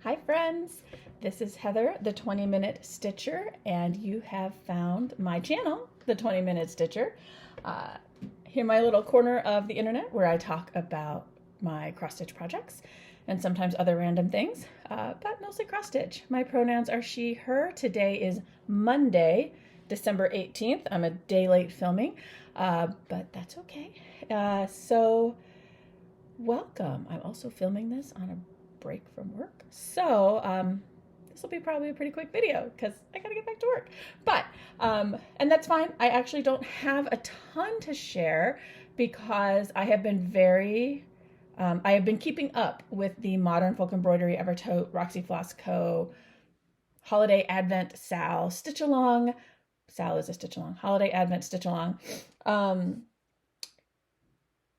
Hi friends, this is Heather, the 20-Minute Stitcher, and you have found my channel, the 20-Minute Stitcher. Here my little corner of the internet where I talk about my cross-stitch projects and sometimes other random things, but mostly cross-stitch. My pronouns are she, her. Today is Monday, December 18th. I'm a day late filming, but that's okay. So welcome. I'm also filming this on a break from work. So this will be probably a pretty quick video because I gotta get back to work. But, and that's fine. I actually don't have a ton to share because I have been I have been keeping up with the Modern Folk Embroidery, Evertotes, Roxy Floss Co. Holiday Advent SAL Stitch Along. SAL is a stitch along. Holiday Advent Stitch Along.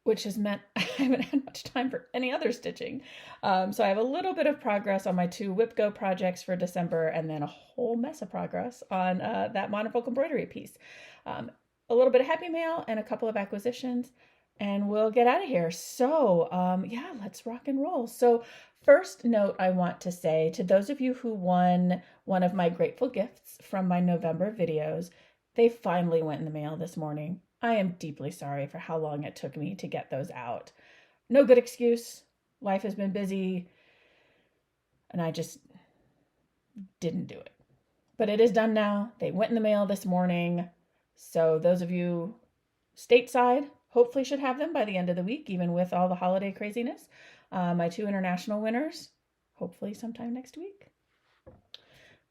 Which has meant I haven't had much time for any other stitching. So I have a little bit of progress on my 2 WIPGO projects for December, and then a whole mess of progress on that Modern Folk Embroidery piece. A little bit of happy mail and a couple of acquisitions, and we'll get out of here. So yeah, let's rock and roll. So first note I want to say to those of you who won one of my grateful gifts from my November videos, they finally went in the mail this morning. I am deeply sorry for how long it took me to get those out. No good excuse. Life has been busy, and I just didn't do it. But it is done now. They went in the mail this morning. So those of you stateside hopefully should have them by the end of the week, even with all the holiday craziness. My 2 international winners, hopefully sometime next week.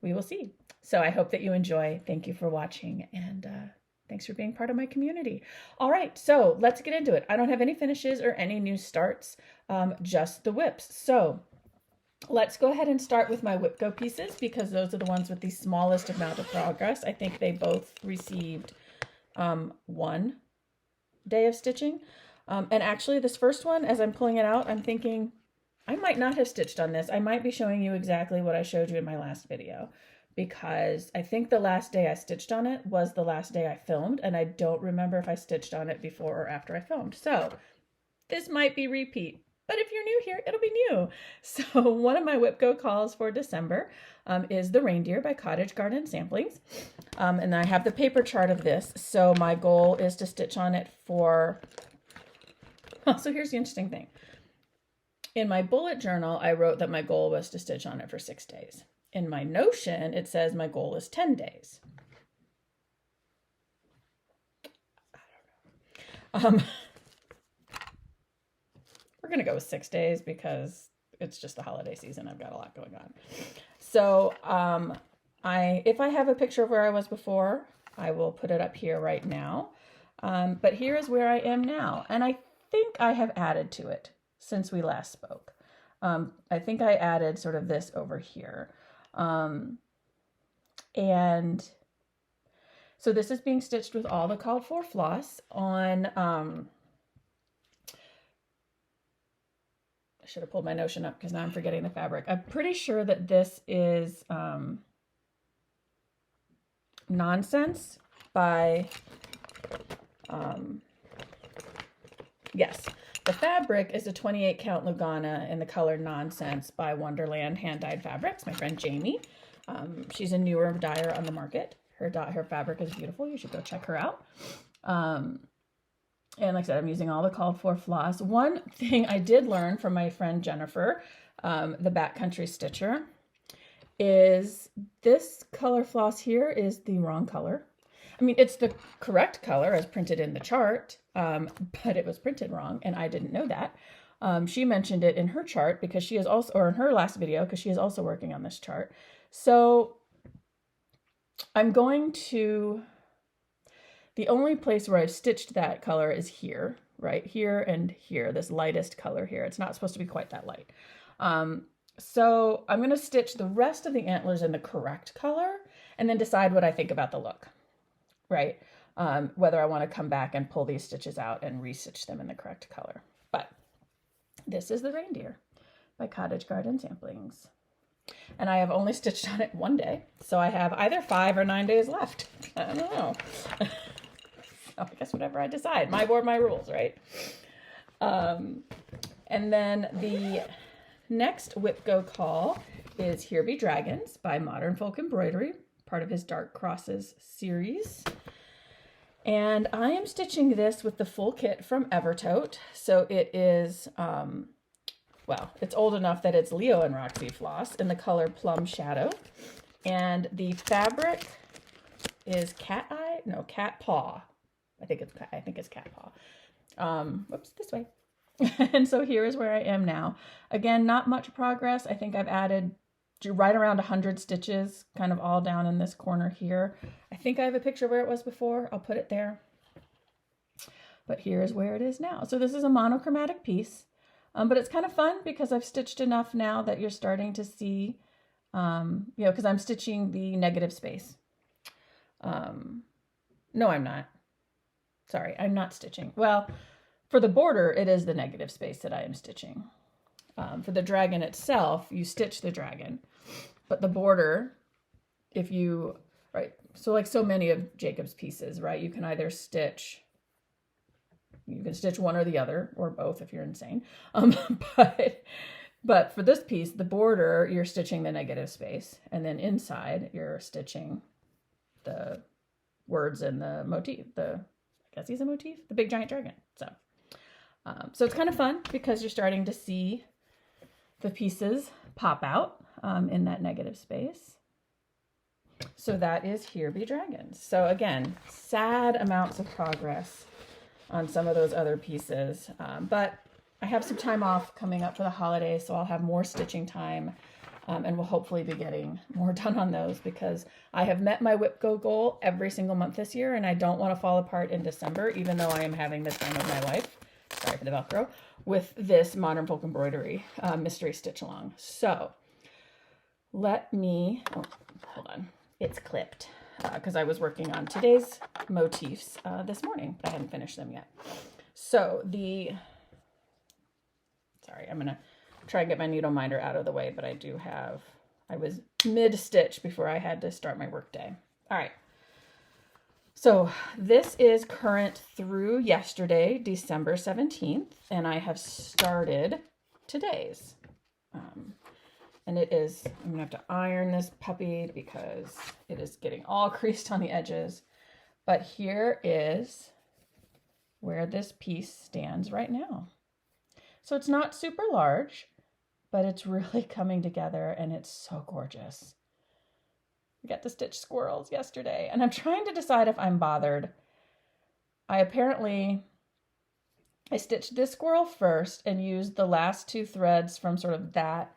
We will see. So I hope that you enjoy. Thank you for watching, and thanks for being part of my community. All right, so let's get into it. I don't have any finishes or any new starts, just the whips. So let's go ahead and start with my WIPGO pieces because those are the ones with the smallest amount of progress. I think they both received 1 day of stitching. And actually this first one, as I'm pulling it out, I'm thinking I might not have stitched on this. I might be showing you exactly what I showed you in my last video, because I think the last day I stitched on it was the last day I filmed, and I don't remember if I stitched on it before or after I filmed. So this might be repeat, but if you're new here, it'll be new. So one of my WIPGO calls for December is the Reindeer by Cottage Garden Samplings. And I have the paper chart of this. So my goal is to stitch on it for, so here's the interesting thing. In my bullet journal, I wrote that my goal was to stitch on it for 6 days. In my Notion, it says my goal is 10 days. I don't know. We're going to go with 6 days because it's just the holiday season. I've got a lot going on. So if I have a picture of where I was before, I will put it up here right now. But here is where I am now. And I think I have added to it since we last spoke. I think I added sort of this over here. And so this is being stitched with all the called for floss on, I should have pulled my Notion up because now I'm forgetting the fabric. I'm pretty sure that this is, Nonsense by, yes. The fabric is a 28 count Lugana in the color Nonsense by Wonderland Hand Dyed Fabrics, my friend Jamie. She's a newer dyer on the market. Her fabric is beautiful. You should go check her out. And like I said, I'm using all the called for floss. One thing I did learn from my friend Jennifer, the Backcountry Stitcher, is this color floss here is the wrong color. I mean, it's the correct color as printed in the chart, but it was printed wrong, and I didn't know that. She mentioned it in her chart because she is also, or in her last video, because she is also working on this chart. So I'm going to, the only place where I've stitched that color is here, right here and here, this lightest color here. It's not supposed to be quite that light. So I'm going to stitch the rest of the antlers in the correct color and then decide what I think about the look. Right? Whether I want to come back and pull these stitches out and re-stitch them in the correct color. But this is the Reindeer by Cottage Garden Samplings. And I have only stitched on it 1 day. So I have either 5 or 9 days left. I don't know. So I guess whatever I decide. My board, my rules, right? And then the next WIPGO call is Here Be Dragons by Modern Folk Embroidery, part of his Dark Crosses series. And I am stitching this with the full kit from Evertote. So it is, well, it's old enough that it's Leo and Roxy floss in the color Plum Shadow. And the fabric is cat paw. I think it's cat paw. Whoops, this way. And so here is where I am now. Again, not much progress. I think I've added right around 100 stitches, kind of all down in this corner here. I think I have a picture where it was before. I'll put it there. But here's where it is now. So this is a monochromatic piece, but it's kind of fun because I've stitched enough now that you're starting to see, you know, because I'm stitching the negative space. No, I'm not. Sorry, I'm not stitching. Well, for the border, it is the negative space that I am stitching. For the dragon itself, you stitch the dragon, but the border, if you, right, so like so many of Jacob's pieces, right, you can either stitch, you can stitch one or the other, or both if you're insane. But for this piece, the border, you're stitching the negative space, and then inside, you're stitching the words and the motif, I guess he's a motif, the big giant dragon. So it's kind of fun because you're starting to see the pieces pop out in that negative space. So that is Here Be Dragons. So again, sad amounts of progress on some of those other pieces, but I have some time off coming up for the holidays, so I'll have more stitching time, and we'll hopefully be getting more done on those because I have met my WIPGO goal every single month this year, and I don't want to fall apart in December, even though I am having the time of my life. Sorry for the Velcro, with this Modern Folk Embroidery mystery stitch along. So let me, oh, hold on, it's clipped because I was working on today's motifs this morning, but I hadn't finished them yet. So sorry, I'm gonna try and get my needle minder out of the way, but I was mid-stitch before I had to start my work day. All right. So this is current through yesterday, December 17th, and I have started today's. And it is, I'm gonna have to iron this puppy because it is getting all creased on the edges. But here is where this piece stands right now. So it's not super large, but it's really coming together and it's so gorgeous. I got to stitch squirrels yesterday, and I'm trying to decide if I'm bothered. I stitched this squirrel first and used the last two threads from sort of that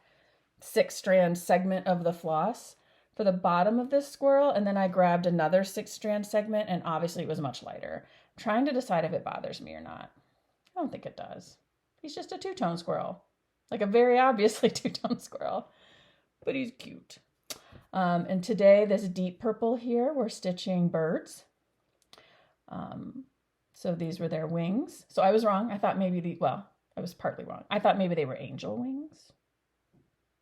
6-strand segment of the floss for the bottom of this squirrel, and then I grabbed another 6-strand segment, and obviously it was much lighter. I'm trying to decide if it bothers me or not. I don't think it does. He's just a two-tone squirrel, like a very obviously two-tone squirrel, but he's cute. And today, this deep purple here, we're stitching birds. So these were their wings. So I was wrong. I thought maybe I was partly wrong. I thought maybe they were angel wings.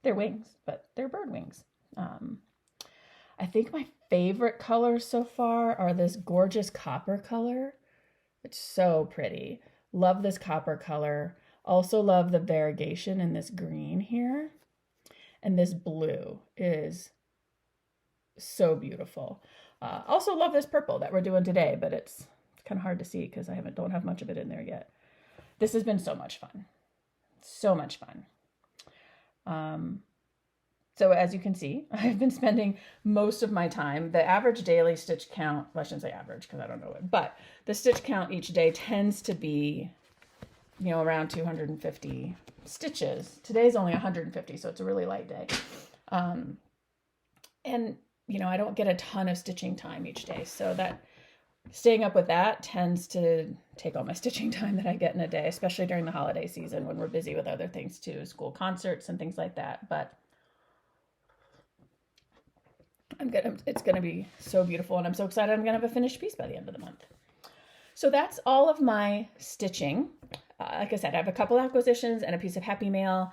They're wings, but they're bird wings. I think my favorite colors so far are this gorgeous copper color. It's so pretty. Love this copper color. Also love the variegation in this green here. And this blue is so beautiful. Also love this purple that we're doing today, but it's kind of hard to see because I don't have much of it in there yet. This has been so much fun. So much fun. So as you can see, I've been spending most of my time, the average daily stitch count, well, I shouldn't say average because I don't know it, but the stitch count each day tends to be, you know, around 250 stitches. Today's only 150, so it's a really light day. And, you know, I don't get a ton of stitching time each day, so that staying up with that tends to take all my stitching time that I get in a day, especially during the holiday season when we're busy with other things too, school concerts and things like that. But it's gonna be so beautiful, and I'm so excited I'm gonna have a finished piece by the end of the month. So that's all of my stitching. Like I said, I have a couple acquisitions and a piece of Happy Mail.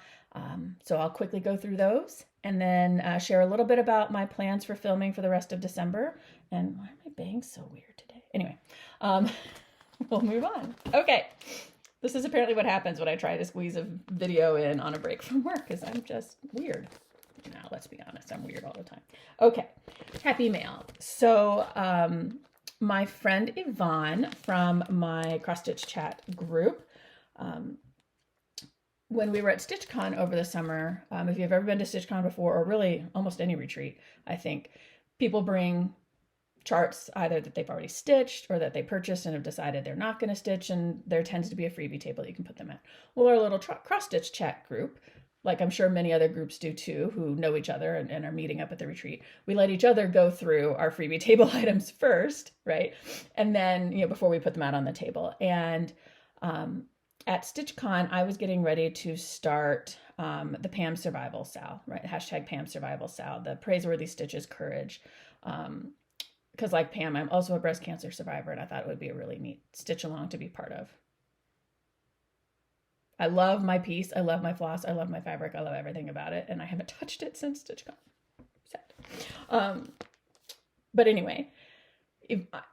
So I'll quickly go through those and then share a little bit about my plans for filming for the rest of December. And why are my bangs so weird today? Anyway, we'll move on. Okay. This is apparently what happens when I try to squeeze a video in on a break from work, because I'm just weird. Now, let's be honest, I'm weird all the time. Okay, happy mail. So my friend Yvonne from my cross stitch chat group, when we were at StitchCon over the summer, if you've ever been to StitchCon before, or really almost any retreat, I think people bring charts either that they've already stitched or that they purchased and have decided they're not going to stitch, and there tends to be a freebie table that you can put them at. Well, our little cross stitch chat group, like I'm sure many other groups do too, who know each other and are meeting up at the retreat, we let each other go through our freebie table items first, right? And then, before we put them out on the table. And at StitchCon, I was getting ready to start the Pam Survival SAL, right? Hashtag Pam Survival SAL, the Praiseworthy Stitches Courage. Because like Pam, I'm also a breast cancer survivor, and I thought it would be a really neat stitch along to be part of. I love my piece. I love my floss. I love my fabric. I love everything about it, and I haven't touched it since StitchCon. Sad. But anyway,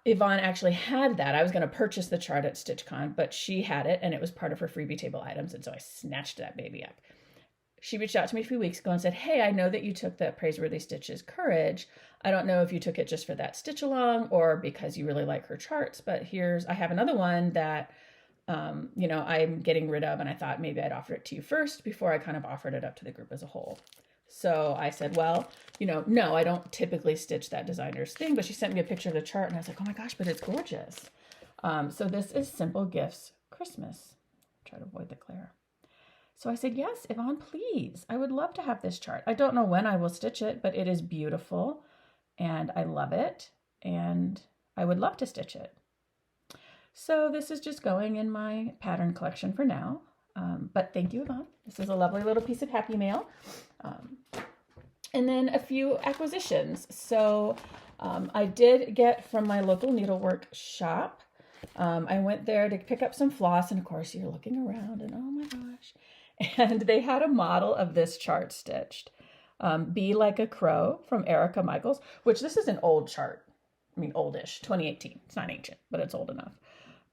Yvonne actually had that. I was going to purchase the chart at StitchCon, but she had it, and it was part of her freebie table items, and so I snatched that baby up. She reached out to me a few weeks ago and said, hey, I know that you took the Praiseworthy Stitches Courage. I don't know if you took it just for that stitch along or because you really like her charts, but I have another one that, I'm getting rid of, and I thought maybe I'd offer it to you first before I kind of offered it up to the group as a whole. So I said, well, no, I don't typically stitch that designer's thing, but she sent me a picture of the chart, and I was like, oh my gosh, but it's gorgeous. So this is Simple Gifts Christmas. Try to avoid the glare. So I said, yes, Yvonne, please. I would love to have this chart. I don't know when I will stitch it, but it is beautiful and I love it and I would love to stitch it. So this is just going in my pattern collection for now. But thank you, Yvonne. This is a lovely little piece of happy mail. And then a few acquisitions. So I did get from my local needlework shop. I went there to pick up some floss, and of course you're looking around and oh my gosh. And they had a model of this chart stitched. Be Like a Crow from Erica Michaels, which this is an old chart. I mean, oldish, 2018. It's not ancient, but it's old enough.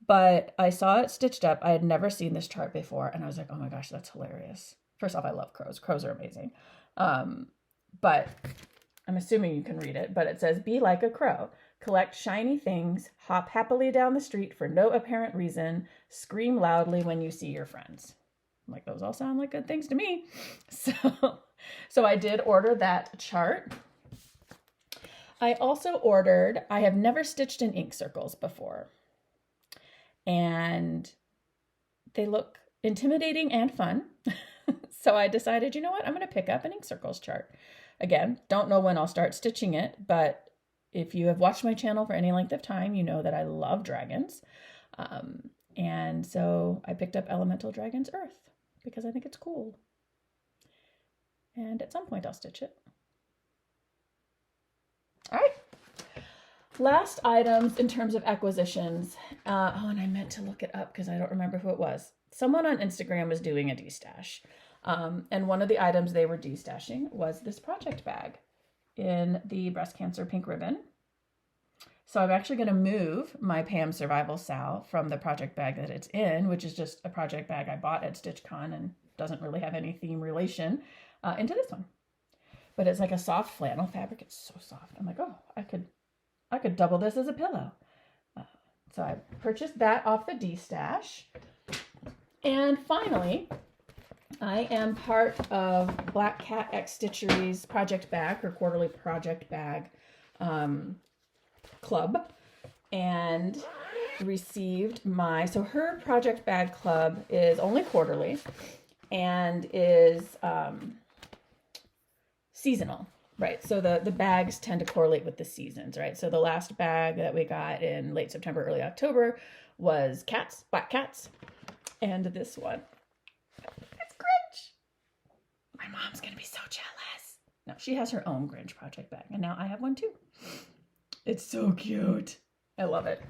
But I saw it stitched up. I had never seen this chart before. And I was like, oh my gosh, that's hilarious. First off, I love crows. Crows are amazing. But I'm assuming you can read it. But it says, be like a crow. Collect shiny things. Hop happily down the street for no apparent reason. Scream loudly when you see your friends. I'm like, those all sound like good things to me. So I did order that chart. I also ordered, I have never stitched in ink circles before. And they look intimidating and fun. So I decided, you know what, I'm going to pick up an ink circles chart. Again, don't know when I'll start stitching it, but if you have watched my channel for any length of time, you know that I love dragons. And so I picked up Elemental Dragons Earth because I think it's cool. And at some point I'll stitch it. All right. Last items in terms of acquisitions. And I meant to look it up because I don't remember who it was. Someone on Instagram was doing a destash. And one of the items they were destashing was this project bag in the breast cancer pink ribbon. So I'm actually going to move my Pam Survival SAL from the project bag that it's in, which is just a project bag I bought at StitchCon and doesn't really have any theme relation, into this one. But it's like a soft flannel fabric. It's so soft. I'm like, oh, I could double this as a pillow. So I purchased that off the D-Stash. And finally, I am part of Black Cat X Stitchery's project bag, her quarterly project bag club, and received so her project bag club is only quarterly and is seasonal, right? So the bags tend to correlate with the seasons, right? So the last bag that we got in late September, early October was cats, black cats. And this one, it's Grinch. My mom's going to be so jealous. No, she has her own Grinch project bag. And now I have one too. It's so cute. I love it.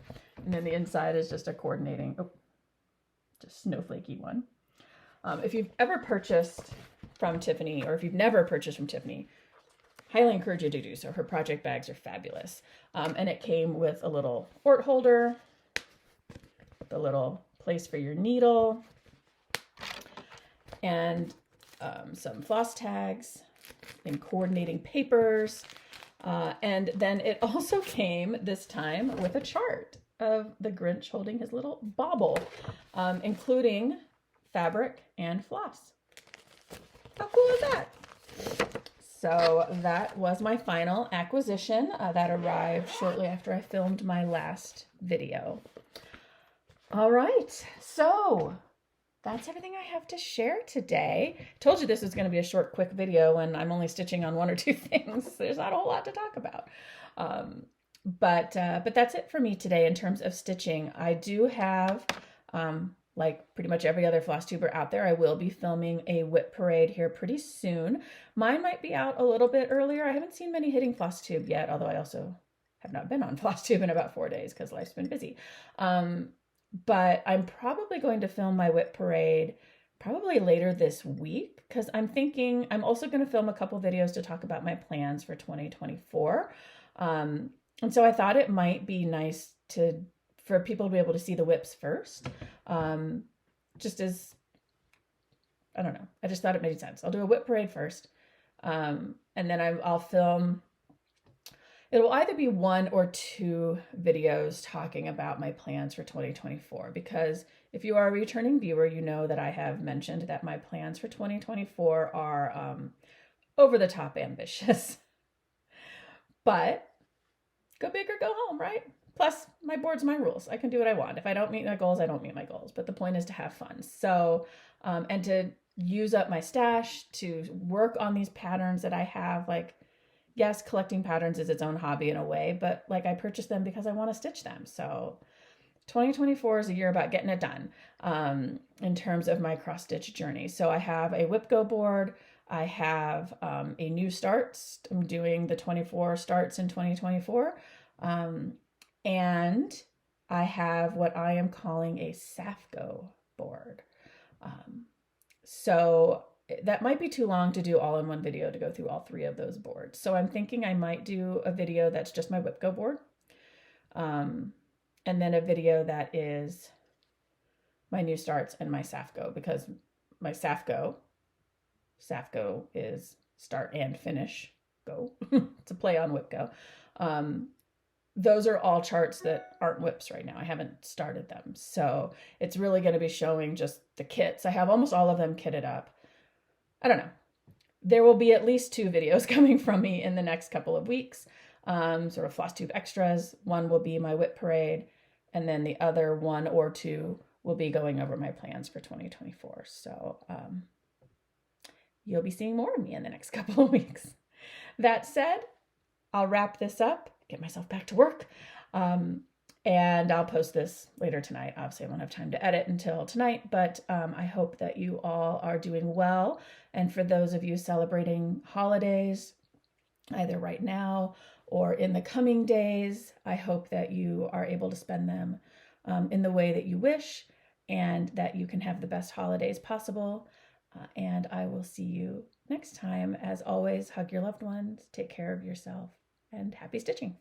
And then the inside is just a coordinating, just snowflakey one. If you've ever purchased from Tiffany, or if you've never purchased from Tiffany, highly encourage you to do so. Her project bags are fabulous. And it came with a little fort holder, the little place for your needle, and some floss tags. in coordinating papers. And then it also came this time with a chart of the Grinch holding his little bauble, including fabric and floss. How cool is that? So that was my final acquisition that arrived shortly after I filmed my last video. All right, so that's everything I have to share today. Told you this was going to be a short, quick video, and I'm only stitching on one or two things. There's not a whole lot to talk about. But that's it for me today in terms of stitching. I do have, like pretty much every other Flosstuber out there, I will be filming a WIP parade here pretty soon. Mine might be out a little bit earlier. I haven't seen many hitting Flosstube yet, although I also have not been on Flosstube in about 4 days because life's been busy. But I'm probably going to film my WIP parade probably later this week because I'm thinking I'm also going to film a couple videos to talk about my plans for 2024. And so I thought it might be nice for people to be able to see the WIPs first. Just as, I don't know, I just thought it made sense. I'll do a WIP parade first. And then I'll film, it will either be 1 or 2 videos talking about my plans for 2024, because if you are a returning viewer, you know that I have mentioned that my plans for 2024 are over the top ambitious. But go big or go home, right? Plus, my board's my rules. I can do what I want. If I don't meet my goals, I don't meet my goals. But the point is to have fun. So, and to use up my stash, to work on these patterns that I have. Like, yes, collecting patterns is its own hobby in a way, but like I purchased them because I want to stitch them. So 2024 is a year about getting it done in terms of my cross stitch journey. So I have a WIPGO board. I have a new starts. I'm doing the 24 starts in 2024. And I have what I am calling a SAFGO board. So that might be too long to do all in one video to go through all 3 of those boards. So I'm thinking I might do a video that's just my WIPGO board. And then a video that is my new starts and my SAFGO, because my SAFGO is start and finish go. It's a play on WIPGO. Those are all charts that aren't WIPs right now. I haven't started them. So it's really going to be showing just the kits. I have almost all of them kitted up. I don't know. There will be at least 2 videos coming from me in the next couple of weeks. Sort of Flosstube extras. One will be my WIP parade, and then the other 1 or 2 will be going over my plans for 2024. So you'll be seeing more of me in the next couple of weeks. That said, I'll wrap this up, get myself back to work, and I'll post this later tonight. Obviously, I won't have time to edit until tonight, but I hope that you all are doing well. And for those of you celebrating holidays, either right now or in the coming days, I hope that you are able to spend them in the way that you wish, and that you can have the best holidays possible. And I will see you next time. As always, hug your loved ones, take care of yourself, and happy stitching.